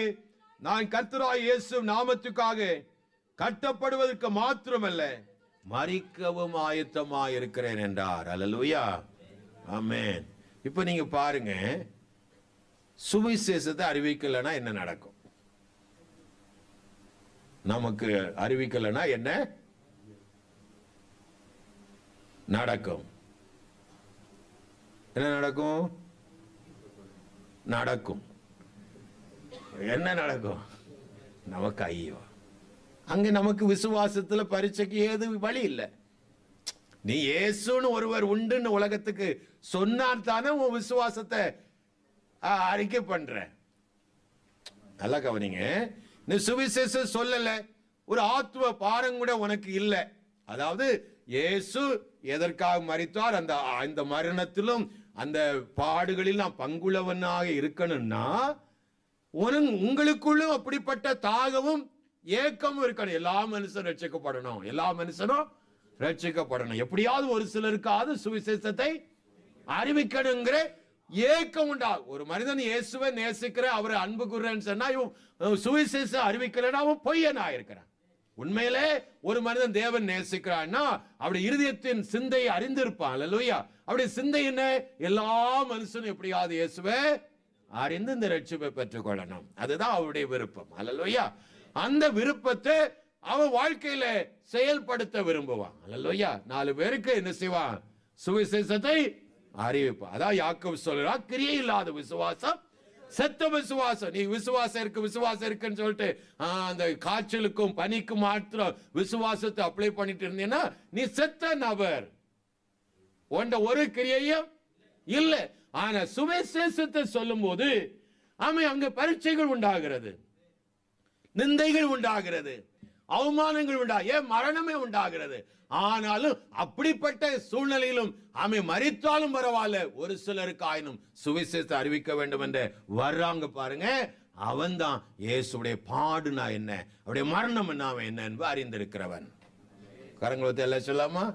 [SPEAKER 1] நான் கர்த்தராகிய இயேசு நாமத்துக்காக கட்டப்படுவதற்கு மாத்திரமல்ல, மரிக்கவும் ஆயத்தமாய் இருக்கிறேன் என்றார். அல்லேலூயா, ஆமென். இப்ப நீங்க பாருங்க, சுவிசேஷத்தை அறிவிக்கலனா என்ன நடக்கும்? நமக்கு அறிவிக்கலனா என்ன நடக்கும்? என்ன நடக்கும்? நடக்கும் என்ன நடக்கும்? நமக்கு ஐயோ, அங்க நமக்கு விசுவாசத்துல பரீட்சைக்கு ஏது வழி இல்லை. நீ இயேசுன்னு ஒருவர் உண்டுன்னு உலகத்துக்கு சொன்னான் தானே உன் விசுவாசத்தை அறிக்கை பண்ற. நல்லா கவனிங்க, நீ சுவிசேஷம் சொல்லல, ஒரு ஆத்துவ பாரம் கூட உனக்கு இல்லை. அதாவது இயேசு எதற்காக மரித்தார், அந்த மரணத்திலும் அந்த பாடுகளில் நான் பங்குள்ளவனாக இருக்கணும்னா உங்களுக்குள்ளும் அப்படிப்பட்ட தாகமும் ஏக்கமும் இருக்கணும். எல்லா மனுஷனும் ரட்சிக்கப்படணும், எல்லா மனுஷனும் ரட்சிக்கப்படணும். எப்படியாவது ஒரு சிலருக்காவது சுவிசேஷத்தை அறிவிக்கணுங்கிற ஏக்கம் உண்டா. ஒரு மனிதன் இயேசுவை நேசிக்கிற, அவரை அன்பு கூறுறேன்னு சொன்னா, இவன் சுவிசேஷம் அறிவிக்கலன்னா அவன் பொய்யனா இருக்கிறான். உண்மையிலே ஒரு மனிதன் தேவன் நேசிக்கிறான்னா அவருடைய இருதயத்தின் சிந்தையை அறிந்திருப்பான். அல்லேலூயா. அவருடைய சிந்தை என்ன? எல்லா மனுஷனும் எப்படியாவது இயேசுவை அறிந்து இந்த ரட்சிப்பை பெற்றுக் கொள்ளணும். அதுதான் அவருடைய விருப்பம். அல்லேலூயா. அந்த விருப்பத்தை அவன் வாழ்க்கையில செயல்படுத்த விரும்புவான். அல்லேலூயா. 4 பேருக்கு என்ன செய்வான்? சுவிசேஷத்தை அறிவிப்பான். அதான் யாக்கோபு சொல்றான், கிரியை இல்லாத விசுவாசம் செத்த விசுவாசம். நீ விசுவாசம் இருக்குன்னு சொல்லிட்டு அந்த காய்ச்சலுக்கும் பனிக்கும் மாத்திரம் விசுவாசத்தை அப்ளை பண்ணிட்டு இருந்தீங்கன்னா நீ செத்த நபர். உண்ட ஒரு கிரியையும் இல்ல. ஆனா சுவிசேஷத்தை சொல்லும் போது அங்க பரீட்சைகள் உண்டாகிறது, நிந்தைகள் உண்டாகிறது, அவமானங்கள் ஏன் மரணமே உண்டாகிறது. ஆனாலும் அப்படிப்பட்ட சூழ்நிலையிலும் மரித்தாலும் பரவாயில்ல, ஒரு சிலருக்கு ஆயினும் சுவிசேஷத்தை அறிவிக்க வேண்டும் என்று வர்றாங்க பாருங்க. அவன் தான் இயேசுடைய பாடுனா என்ன, அவருடைய மரணம் என்ன என்பது அறிந்திருக்கிறவன். கரங்களை எல்லாம் சொல்லாமா?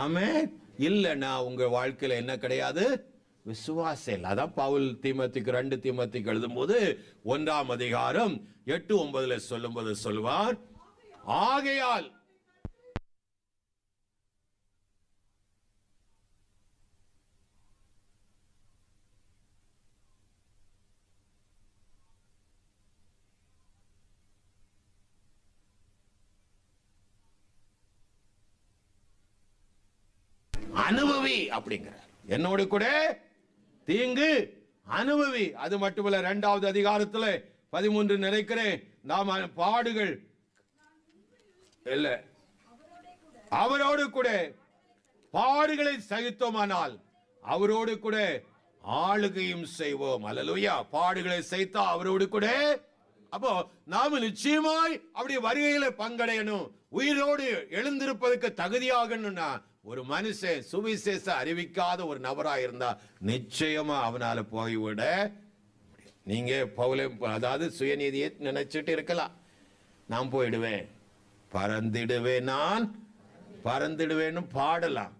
[SPEAKER 1] ஆமென். இல்லைன்னா உங்க வாழ்க்கையில என்ன கிடையாது? விசுவாசம். அதான் பவுல் 2 தீமோத்தேயுக்கு எழுதும் போது 1ஆம் அதிகாரம் 8-9 சொல்லும் போது சொல்வார், ஆகையால் அனுபவி அப்படிங்கிறார். என்னோடு கூட தீங்கு அனுபவி. அது மட்டுமல்ல, 2வது அதிகாரத்துல 13 நினைக்கிறேன், நாம் பாடுகள் இல்ல அவரோடு கூட பாடுகளை சகித்தோமானால் அவரோடு கூட ஆளுகையும் செய்வோம். அல்லேலூயா. பாடுகளை சகித்தா அவரோடு கூட. அப்போ நாம நிச்சயமாய் அப்படி வருகையில பங்கடையணும். உயிரோடு எழுந்திருப்பதற்கு தகுதியாகணும்னா ஒரு மனுஷன் சுவிசேஷ அறிவிக்காத ஒரு நபரா இருந்தா நிச்சயமா அவனால போய்விட. நீங்க பவுல, அதாவது சுயநீதியை நினைச்சிட்டு இருக்கலாம். நான் போயிடுவேன், பறந்திடுவேன், நான் பறந்திடுவேன்னு பாடலாம்,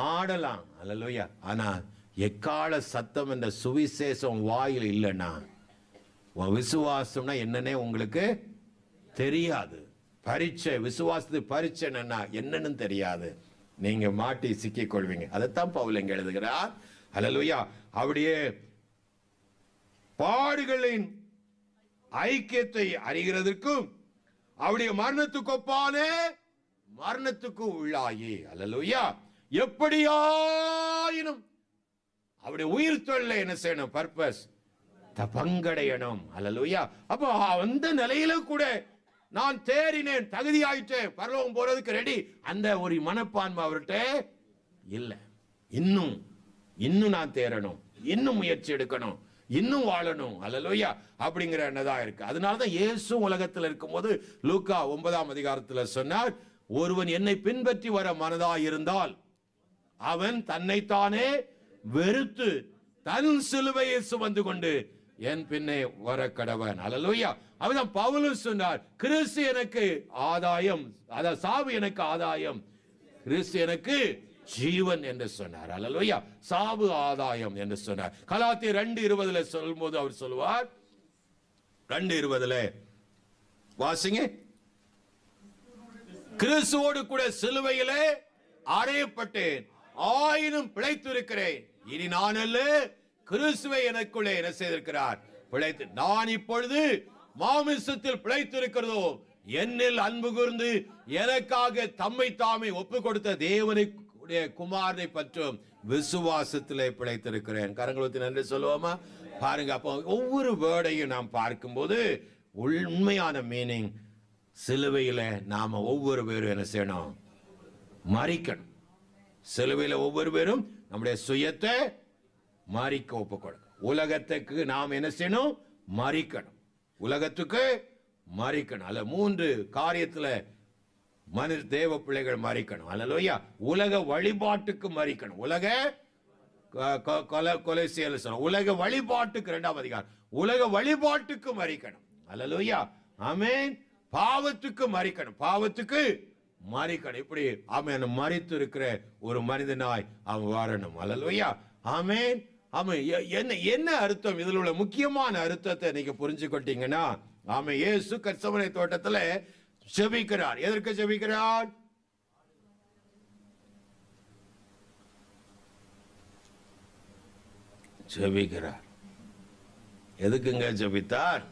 [SPEAKER 1] ஆடலாம். அல்லேலூயா. ஆனா எக்கால சத்தம் என்ற சுவிசேஷம் வாயில் இல்லைன்னா விசுவாசம்னா என்னன்னே உங்களுக்கு தெரியாது. பரீட்சை, விசுவாசத்து பரீட்சை என்னன்னு தெரியாது. நீங்க மாட்டி சிக்கிக் கொள்வீங்க. அதைத்தான் பவுல் இங்க எழுதுகிறார். அல்லேலூயா. அப்படியே பாடுகளின் ஐக்கியத்தை அறிகிறதற்கும் அவருடைய மரணத்துக்கு ஒப்பான மரணத்துக்கு உள்ளாயி. அல்லேலூயா. எப்படியாயினும் அவருடைய உயிர் தொல்லை என்ன செய்யணும்? பர்பஸ் பங்கடையணும். அல்லேலூயா. அப்போ அந்த நிலையில கூட நான் தேறினேன், தகுதி ஆயிட்டேன், பரலோகம் போறதுக்கு ரெடி, அந்த ஒரு மனப்பான்மை அவர்கிட்ட இல்ல. இன்னும் நான் தேறணும், இன்னும் முயற்சி எடுக்கணும், இன்னும் வாழணும். அல்லேலூயா. அப்படிங்கிற என்னதான் இருக்கு. அதனாலதான் இயேசு உலகத்தில் இருக்கும்போது லூக்கா 9ஆம் அதிகாரத்துல சொன்னார், ஒருவன் என்னை பின்பற்றி வர மனதாய் இருந்தால் அவன் தன்னைத்தானே வெறுத்து தன் சிலுவையை சுமந்து கொண்டு என் பின்னே வர கடவன். அல்லேலூயா. அவதான் பவுலும் சொன்னார், கிறிஸ்து எனக்கு ஆதாயம், அதாவது சாவு எனக்கு ஆதாயம், கிறிஸ்து எனக்கு ஜீவன் என்று சொன்னார். அல்லேலூயா. சாவு ஆதாயம் என்று சொன்னார். கலாத்தியர் 2:20 சொல்லும்போது அவர் சொல்லுவார், 2:20 வாசிங்க, கிறிஸ்துவோடு கூட சிலுவையிலே அறையப்பட்டேன், ஆயினும் பிழைத்திருக்கிறேன். இனி நான் அல்ல, கிறிஸ்துவை எனக்குள்ளே என்ன செய்திருக்கிறார்? பிழைத்து. நான் இப்பொழுது மாமிசத்தில் பிழைத்திருக்கிறதோ என்னில் அன்பு கூர்ந்து எனக்காக தம்மை தாமே ஒப்பு கொடுத்த தேவனுடைய குமாரனை பற்றும் விசுவாசத்திலே பிழைத்திருக்கிறேன். கரங்களுக்கு நன்றி சொல்லுவோமா? பாருங்க. அப்போ ஒவ்வொரு வேர்டையும் நாம் பார்க்கும்போது உண்மையான மீனிங், சிலுவையில நாம ஒவ்வொரு பேரும் என்ன செய்யணும்? மறிக்கணும். சிலுவையில ஒவ்வொரு பேரும் நம்முடைய சுயத்தை மறிக்க ஒப்பு கொடுக்கணும். உலகத்துக்கு நாம் என்ன செய்யணும்? மறிக்கணும். உலகத்துக்கு மறிக்கணும். அல்ல 3 காரியத்துல மனித தேவ பிள்ளைகள் மறிக்கணும். அல்லேலூயா. உலக வழிபாட்டுக்கு மறிக்கணும். உலக கொலை செயல் சொல்ல, உலக வழிபாட்டுக்கு 2ஆம் அதிகாரம், உலக வழிபாட்டுக்கு மறிக்கணும். அல்லேலூயா. ஆமென். பாவத்துக்கு மறிக்கணும், பாவத்துக்கு மறிக்கணும். இப்படி ஆமென் மறித்து இருக்கிற ஒரு மனிதனாய் அவன் வாழணும். அல்லேலூயா. ஆமென். ஆமென். என்ன அர்த்தம்? இதில் உள்ள முக்கியமான அர்த்தத்தை நீங்க புரிஞ்சுக்கிட்டீங்கன்னா, ஆமென், இயேசு கெத்செமனே தோட்டத்துல ஜெபிக்கிறார். எதற்கு ஜெபிக்கிறார்? ஜெபிக்கிறார். எதுக்குங்க ஜெபித்தார்?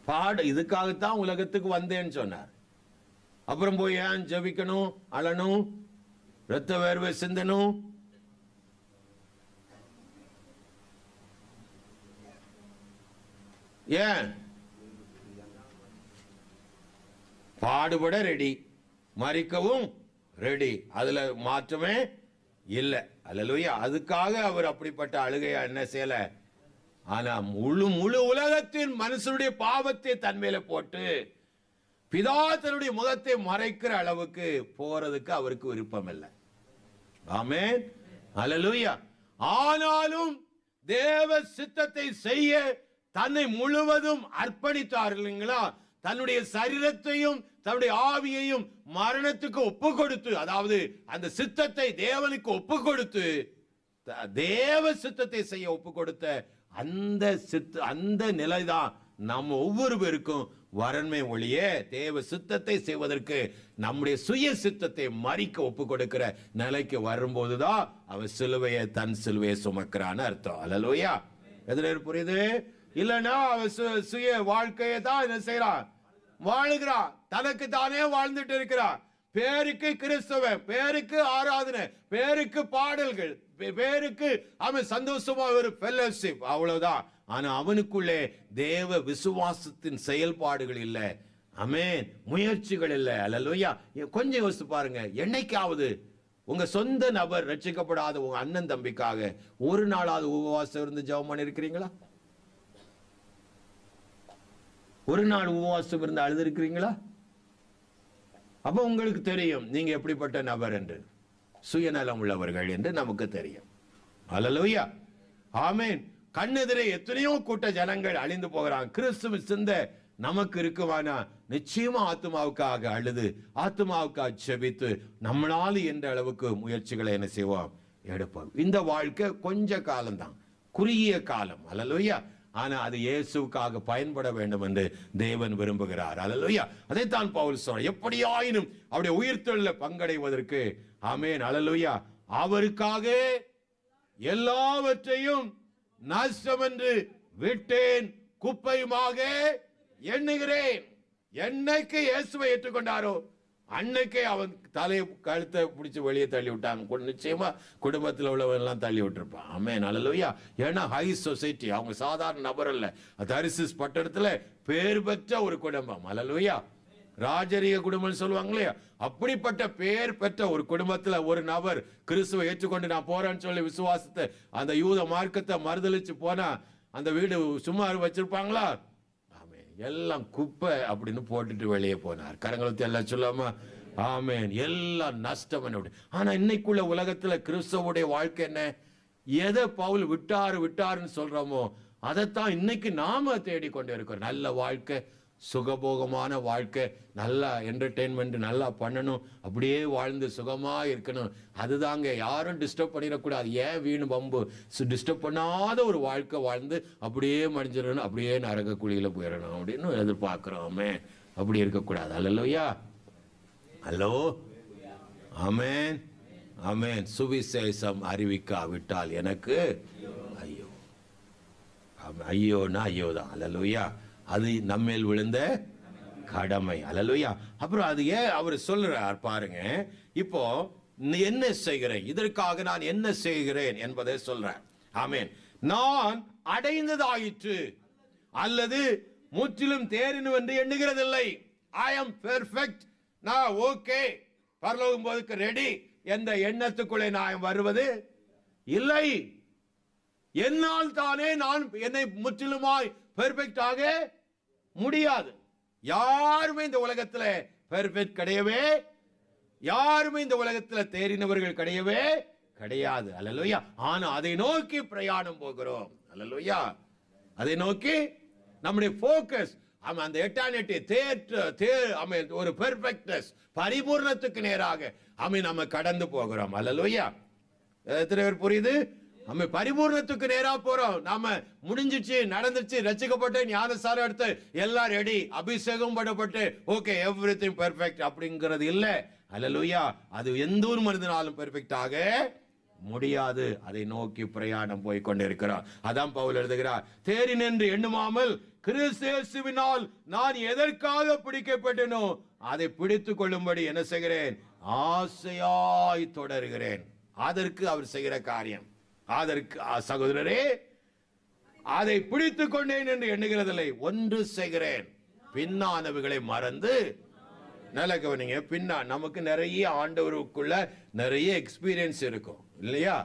[SPEAKER 1] பாடு. இதுக்காகத்தான் உலகத்துக்கு வந்தேன்னு சொன்னார். அப்புறம் போய் ஏன் ஜெபிக்கணும், அழணும், இரத்த வேர்வை சிந்தணும்? ஏன்? பாடுபட ரெடி, மறிக்கவும் ரெடி, அதுல மாற்றமே இல்லை. அல்லேலூயா. அதுக்காக அவர் அப்படிப்பட்ட அழுகையா என்ன செய்யல? ஆனா முழு உலகத்தின் மனுஷனுடைய பாவத்தை தன்மையில போட்டு பிதா தன்னுடைய முகத்தை மறைக்கிற அளவுக்கு போறதுக்கு அவருக்கு விருப்பம் இல்லை. ஆமென். அல்லேலூயா. ஆனாலும் தேவ சித்தத்தை செய்ய தன்னை முழுவதும் அர்ப்பணித்தார் இல்லைங்களா? தன்னுடைய சரீரத்தையும் தன்னுடைய ஆவியையும் மரணத்துக்கு ஒப்பு கொடுத்து, அதாவது அந்த சித்தத்தை தேவனுக்கு ஒப்பு கொடுத்து, தேவ சித்தத்தை செய்ய ஒப்பு கொடுத்த அந்த நிலைதான் நம்ம ஒவ்வொரு பேருக்கும் வரன்மை ஒழிய, தேவ சித்தத்தை செய்வதற்கு நம்முடைய சுய சித்தத்தை மறிக்க ஒப்பு கொடுக்கிற நிலைக்கு வரும்போதுதான் அவன் தன் சிலுவையை சுமக்கிறான்னு அர்த்தம். அல்லேலூயா. எதுல புரியுது? இல்லைன்னா அவன் சுய வாழ்க்கையை தான் என்ன செய்யறான்? வாழுகிறான். தனக்கு தானே வாழ்ந்துட்டு இருக்கிறான். பேருக்கு கிறிஸ்தவன், பேருக்கு ஆராதனை, பேருக்கு பாடல்கள், பேருக்கு அவன் சந்தோஷமா ஒரு ஃபெல்லோஷிப், அவ்வளவுதான். ஆனா அவனுக்குள்ளே தேவ விசுவாசத்தின் செயல்பாடுகள் இல்ல. ஆமென். முயற்சிகள் இல்ல. அல்லேலூயா. கொஞ்சம் யோசித்து பாருங்க, என்னைக்காவது உங்க சொந்த நபர் ரட்சிக்கப்படாத உங்க அண்ணன் தம்பிக்காக ஒரு நாளாவது உபவாசம் இருந்து ஜெபம் பண்ணி இருக்கிறீங்களா? ஒரு நாள் உபவாசம் இருந்து அழுது இருக்கிறீங்களா? அப்ப உங்களுக்கு தெரியும் நீங்க எப்படிப்பட்ட நபர் என்று, சுயநலம் உள்ளவர்கள் என்று நமக்கு தெரியும். அல்லேலூயா. ஆமென். கண்ணெதிரே எத்தனையோ கூட்ட ஜனங்கள் அழிந்து போகிறாங்க. கிறிஸ்துவின் சிந்தை நமக்கு இருக்குமானா நிச்சயமா ஆத்மாவுக்காக அழுது, ஆத்மாவுக்காக செபித்து, நம்மளால என்ற அளவுக்கு முயற்சிகளை என்ன செய்வோம், எடுப்போம். இந்த வாழ்க்கை கொஞ்ச காலம்தான், குறுகிய காலம். அல்லேலூயா. ஆனா அது இயேசுவுக்காக பயன்பட வேண்டும் என்று தேவன் விரும்புகிறார். அல்லேலூயா. அதைத்தான் பவுல் சொல்றார், எப்படியாயினும் அவருடைய உயிர்த்தெழுதல்ல பங்கடைவதற்கு, ஆமென், அல்லேலூயா, அவருக்காக எல்லாவற்றையும் நஷ்டம் என்று விட்டேன், குப்பையுமாக எண்ணுகிறேன். என்னைக்கு இயேசுவை ஏற்றுக்கொண்டாரோ அன்னைக்கே அவன் தலையை கழுத்தை பிடிச்சி வெளியே தள்ளி விட்டாங்க. நிச்சயமா குடும்பத்தில் உள்ளவன் எல்லாம் தள்ளி விட்டுருப்பான். ஆமென், அல்லேலூயா. ஏன்னா ஹை சொசைட்டி, அவங்க சாதாரண நபர் அல்ல. தரிசிஸ் பட்டணத்துல பேர் பெற்ற ஒரு குடும்பம். அல்லேலூயா. ராஜரீக குடும்பம் சொல்லுவாங்க இல்லையா, அப்படிப்பட்ட பேர் பெற்ற ஒரு குடும்பத்துல ஒரு நபர் கிறிஸ்துவை ஏற்றுக்கொண்டு நான் போறேன்னு சொல்லி விசுவாசத்தை, அந்த யூத மார்க்கத்தை மறுதலிச்சு போனா அந்த வீடு சும்மா வச்சிருப்பாங்களா? ஆமென். எல்லாம் குப்பை அப்படின்னு போட்டுட்டு வெளியே போனார். கரங்களுக்கு எல்லாம் சொல்லாம ஆமென். எல்லாம் நஷ்டம். ஆனா இன்னைக்குள்ள உலகத்துல கிறிஸ்துவோடைய வாழ்க்கை என்ன? எதை பவுல் விட்டாருன்னு சொல்றோமோ அதைத்தான் இன்னைக்கு நாம தேடிக்கொண்டு இருக்கிறோம். நல்ல வாழ்க்கை, சுகபோகமான வாழ்க்கை, நல்லா என்டர்டெயின்மெண்ட் நல்லா பண்ணணும், அப்படியே வாழ்ந்து சுகமா இருக்கணும். அதுதாங்க. யாரும் டிஸ்டர்ப் பண்ணிடக்கூடாது. ஏன் வீணு பம்பு, டிஸ்டர்ப் பண்ணாத ஒரு வாழ்க்கை வாழ்ந்து அப்படியே மடிஞ்சிடணும், அப்படியே நரக குழியில போயிடணும் அப்படின்னு எதிர்பார்க்கிறோமே. அப்படி இருக்கக்கூடாது. அல்லேலூயா. ஹலோ. ஆமென், ஆமென். சுவிசேஷம் அறிவிக்காவிட்டால் எனக்கு ஐயோ. ஐயோன்னா ஐயோதான். அல்லேலூயா. அது நம்மேல் விழுந்த கடமை. அல்லேலூயா. அப்புறம் அது ஏன் அவர் சொல்றார் பாருங்க. இப்போ என்ன செய்கிறேன், இதற்காக நான் என்ன செய்கிறேன் என்பதை சொல்றேன். ஆமென். நான் அடைந்ததாயிற்று அல்லது முற்றிலும் தேறினு என்று எண்ணுகிறதில்லை. ஐ அம் பெர்ஃபெக்ட், நான் ஓகே, பரலோகம் போதுக்கு ரெடி என்ற எண்ணத்துக்குள்ளே நான் வருவது இல்லை. என்னால் தானே நான் என்னை முற்றிலுமாய் பெர்ஃபெக்ட் ஆக முடியாது. யாருமே இந்த உலகத்துல பெர்ஃபெக்ட் கிடையவே, யாருமே இந்த உலகத்துல தேறினவர்கள் கிடையவே கிடையாது. அல்லேலூயா. ஆனா அதை நோக்கி பிரயாணம் போகிறோம். அல்லேலூயா. அதை நோக்கி நம்முடைய போக்கஸ், அந்த எட்டர்னிட்டி, ஒரு பெர்ஃபெக்ட்னஸ், பரிபூர்ணத்துக்கு நேராக நம்ம கடந்து போகிறோம். அல்லேலூயா. எத்தனை பேர் புரியுது? நம்ம பரிபூர்ணத்துக்கு நேரா போறோம். நாம முடிஞ்சிச்சு, நடந்துச்சு, ரட்சிக்கப்பட்டு ஞானசாரம் எடுத்து எல்லாம் ரெடி, அபிஷேகம் பண்ணப்பட்டு ஓகே எவ்ரிதிங் பெர்ஃபெக்ட் அப்படிங்கிறது இல்ல. அல்லேலூயா. அது எந்த ஒரு மனிதனாலும் பெர்ஃபெக்ட் ஆக முடியாது. அதை நோக்கி பிரயாணம் போய் கொண்டிருக்கிறார். அதான் பவுல் எழுதுகிறார், தேறின் என்று எண்ணுமாமல் கிறிஸ்து இயேசுவினால் நான் எதற்காக பிடிக்கப்பட்டனோ அதை பிடித்துக் கொள்ளும்படி என்ன செய்கிறேன், ஆசையாய் தொடர்கிறேன். அதற்கு அவர் செய்கிற காரியம், அதற்கு சகோதரரே, அதை பிடித்துக் கொண்டேன் என்று எண்ணுகிறதில்லை, ஒன்று செய்கிறேன், பின்னானவைகளை மறந்து. நல்ல கவனிங்க. பின்னா நமக்கு நிறைய ஆண்டவருக்குள்ள நிறைய எக்ஸ்பீரியன்ஸ் இருக்கும் இல்லையா?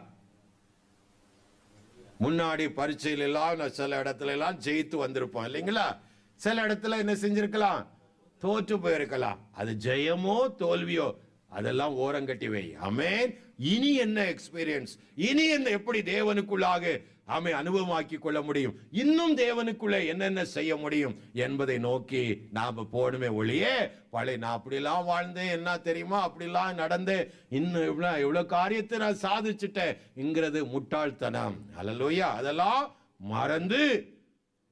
[SPEAKER 1] முன்னாடி பரீட்சையில எல்லாம் சில இடத்துல எல்லாம் ஜெயித்து வந்திருப்போம் இல்லைங்களா? சில இடத்துல என்ன செஞ்சிருக்கலாம், தோற்று போயிருக்கலாம். அது ஜெயமோ தோல்வியோ அதெல்லாம் ஓரங்கட்டி வை. ஆமென். இனி என்ன எக்ஸ்பீரியன்ஸ், இனி என்ன, எப்படி தேவனுக்குள்ளாக அனுபவமாக்கி கொள்ள முடியும், இன்னும் தேவனுக்குள்ள என்னென்ன செய்ய முடியும் என்பதை நோக்கி நாம போடுமே ஒழியே, பழைய நான் அப்படிலாம் வாழ்ந்தேன், என்ன தெரியுமா, அப்படிலாம் நடந்தேன், இன்னும் இவ்வளவு காரியத்தை நான் சாதிச்சுட்டேங்கிறது முட்டாள்தனம். அல்லேலூயா. அதெல்லாம் மறந்து,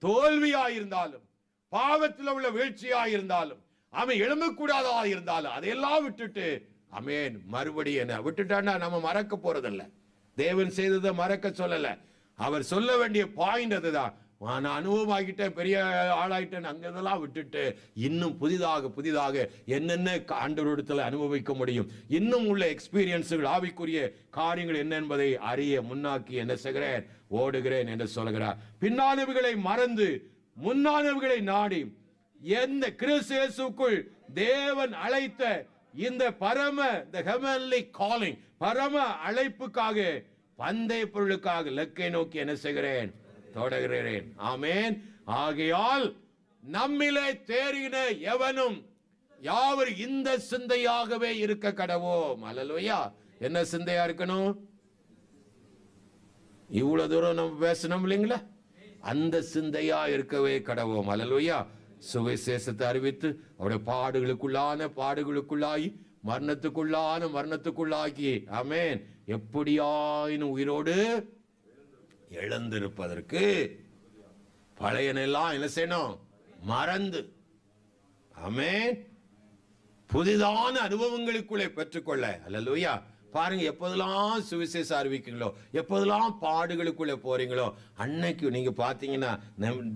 [SPEAKER 1] தோல்வியாயிருந்தாலும், பாவத்தில் உள்ள வீழ்ச்சியாயிருந்தாலும், அவன் எழும்பக்கூடாதா இருந்தாலும் அதையெல்லாம் விட்டுட்டு, ஆமென், மறுபடியும் என்ன விட்டுட்டான்னா நம்ம மறக்க போறதில்ல. தேவன் செய்ததை மறக்க சொல்லல. அவர் சொல்ல வேண்டிய பாயிண்ட் அதுதான். நான் அனுபவமாகிட்டேன், பெரிய ஆளாயிட்டேன், அங்கதெல்லாம் விட்டுட்டு இன்னும் புதிதாக புதிதாக என்னென்ன ஆண்டவரிடத்தில் அனுபவிக்க முடியும், இன்னும் உள்ள எக்ஸ்பீரியன்ஸுகள், ஆவிக்குரிய காரியங்கள் என்ன என்பதை அறிய முன்னாக்கி என்ன செய்கிறேன், ஓடுகிறேன் என்று சொல்கிறார். பின்னானவைகளை மறந்து முன்னானவைகளை நாடி எந்த கிறிஸ்து இயேசுக்குள் தேவன் அழைத்த இந்த பரம ஹெவன்லி காலிங், பரம அழைப்புக்காக, பந்தய பொருளுக்காக லக்கை நோக்கி என்ன செய்கிறேன், தொடர்கிறேன். ஆமென். ஆகையால் நம்மிலே தேறின எவனும் யாவர் இந்த சிந்தையாகவே இருக்க கடவோம். அல்லேலூயா. என்ன சிந்தையா இருக்கணும்? இவ்வளவு தூரம் நம்ம பேசணும் இல்லைங்களா? அந்த சிந்தையா இருக்கவே கடவோம். அல்லேலூயா. சுவிசேஷத்தை அறிவித்து அவருடைய பாடுகளுக்குள்ளாகி மரணத்துக்குள்ளாகி, ஆமென், எப்படியாயினும் உயிரோடு எழுந்திருப்பதற்கு பழையனெல்லாம் என்ன செய்யணும், மறந்து, ஆமென், புதிதான அனுபவங்களுக்குள்ளே பெற்றுக்கொள்ள. அல்லேலூயா. பாருங்க, எப்போதெல்லாம் சுவிசேஷம் அறிவிக்கிறீங்களோ, எப்போதெல்லாம் பாடுகளுக்குள்ளே போறீங்களோ, அன்னைக்கு நீங்க பாத்தீங்கன்னா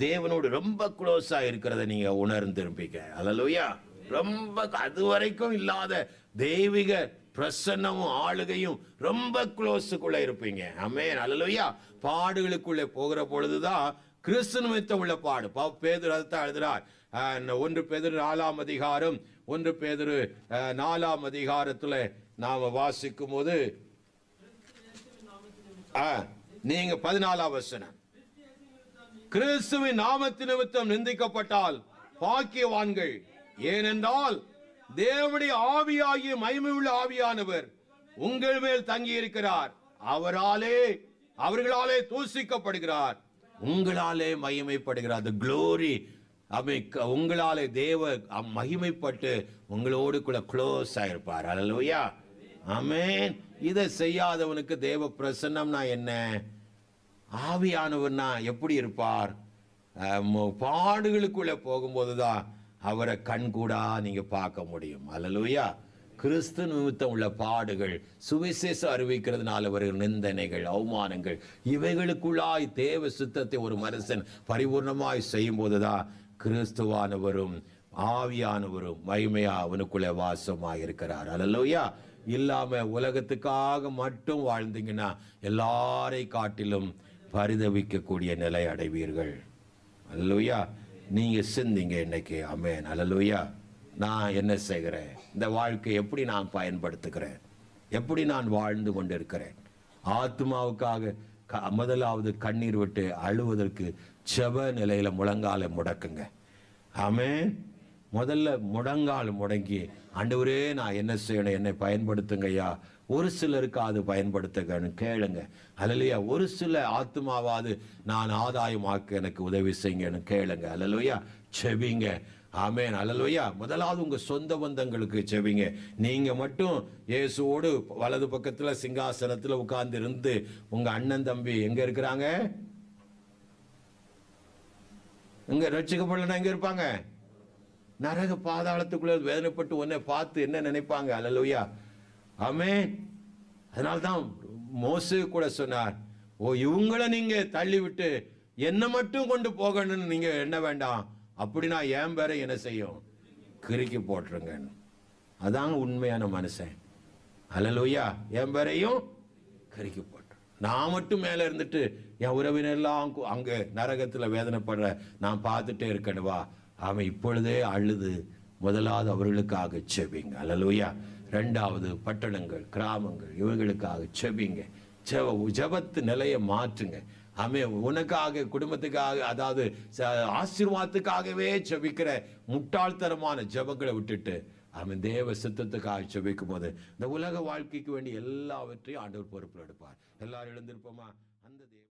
[SPEAKER 1] தேவனோடு ரொம்ப க்ளோஸா இருக்கிறத நீங்க உணர்ந்திருப்பீங்க. அல்லேலூயா. ரொம்ப அது வரைக்கும் இல்லாத தெய்வீக பிரசன்னமும் ஆளுகையும் ரொம்ப க்ளோஸுக்குள்ள இருப்பீங்க. ஆமென். அல்லேலூயா. பாடுகளுக்குள்ளே போகிற பொழுதுதான் கிறிஸ்து நிமித்தம் உள்ள பாடு. பேதுரு அதைத்தான் எழுதுறார். 1 பேதுரு 4ஆம் அதிகாரம், 1 பேதுரு 4ஆம் அதிகாரத்துல நாம வாசிக்கும் போது நீங்க 14ஆம் வசனம், கிறிஸ்துவின் நாமத்து நிமித்தம் நிந்திக்கப்பட்டால் பாக்கியவான்கள், ஏனென்றால் தேவனுடைய ஆவியாகிய மகிமையுள்ள ஆவியானவர் உங்கள் மேல் தங்கி இருக்கிறார். அவர்களாலே தூசிக்கப்படுகிறார், உங்களாலே மகிமைப்படுகிறார். The glory, உங்களாலே தேவ மகிமைப்பட்டு உங்களோடு கூட க்ளோஸ் ஆயிருப்பார். அல்லேலூயா. ஆமென். இதை செய்யாதவனுக்கு தேவ பிரசன்னம்னா என்ன, ஆவியானவர்னா எப்படி இருப்பார்? பாடுகளுக்குள்ள போகும்போதுதான் அவரை கண்கூடா நீங்க பார்க்க முடியும். அல்லேலூயா. கிறிஸ்து நிமித்தம் உள்ள பாடுகள், சுவிசேஷம் அறிவிக்கிறதுனால வருகிற நிந்தனைகள், அவமானங்கள், இவைகளுக்குள்ளாய் தேவ சுத்தத்தை ஒரு மனுஷன் பரிபூர்ணமாய் செய்யும் போதுதான் கிறிஸ்துவானவரும் ஆவியானவரும் மகிமையா அவனுக்குள்ளே வாசமாய் இருக்கிறார். அல்லேலூயா. இல்லாம உலகத்துக்காக மட்டும் வாழ்ந்தீங்கன்னா எல்லாரை காட்டிலும் பரிதவிக்கக்கூடிய நிலை அடைவீர்கள். அல்லேலூயா. நீங்க சிந்திங்க இன்னைக்கு. ஆமென். அல்லேலூயா. நான் என்ன செய்கிறேன், இந்த வாழ்க்கையை எப்படி நான் பயன்படுத்துகிறேன், எப்படி நான் வாழ்ந்து கொண்டிருக்கிறேன்? ஆத்மாவுக்காக முதலாவது கண்ணீர் விட்டு அழுவதற்கு செப நிலையில முழங்கால முடக்குங்க. ஆமென். முதல்ல முழங்கால் முடங்கி, ஆண்டவரே நான் என்ன செய்யணும், என்னை பயன்படுத்துங்க ஐயா. ஒரு சிலருக்கு அது பயன்படுத்துங்கன்னு கேளுங்க. அல்லேலூயா. ஒரு சில ஆத்மாவாது நான் ஆதாயமாக்க எனக்கு உதவி செய்யுங்கன்னு கேளுங்க. அல்லேலூயா. செபிங்க. ஆமென். அல்லேலூயா. முதலாவது உங்க சொந்த பந்தங்களுக்கு செபிங்க. நீங்க மட்டும் இயேசுவோடு வலது பக்கத்துல சிங்காசனத்துல உட்கார்ந்து இருந்து உங்க அண்ணன் தம்பி எங்க இருக்கிறாங்க, எங்க ரட்சிக்கப்படலன்னா எங்க இருப்பாங்க? நரக பாதாளத்துக்குள்ள வேதனைப்பட்டு உன்னை பார்த்து என்ன நினைப்பாங்க? அல்லேலூயா. ஆமென். அதனால்தான் மோசே கூட சொன்னார், இவங்களை நீங்க தள்ளி விட்டு என்ன மட்டும் கொண்டு போகணும்னு நீங்க எண்ண வேண்டாம், அப்படின்னா என் பேரை என்ன செய்யும், கிறுக்கி போட்டுருங்க. அதாங்க உண்மையான மனுஷன். அல்லேலூயா. என் பேரையும் கிறுக்கி போட்டு, நான் மட்டும் மேல இருந்துட்டு என் உறவினர்லாம் அங்க நரகத்துல வேதனைப்படுற நான் பார்த்துட்டே இருக்கணுவா? அவன் இப்பொழுதே அழுது முதலாவது அவர்களுக்காக செபிங்க. அல்லேலூயா. 2வது பட்டணங்கள், கிராமங்கள், இவர்களுக்காக செபிங்க. ஜெபத்து நிலையை மாற்றுங்க. ஆமென். உனக்காக, குடும்பத்துக்காக, அதாவது ஆசீர்வாதத்துக்காகவே செபிக்கிற முட்டாள்தனமான ஜெபங்களை விட்டுட்டு ஆமென் தேவ சித்தத்துக்காக செபிக்கும் போது இந்த உலக வாழ்க்கைக்கு வேண்டிய எல்லாவற்றையும் ஆண்டவர் பொறுப்பில் எடுப்பார். எல்லாரும் எழுந்திருப்போமா? அந்த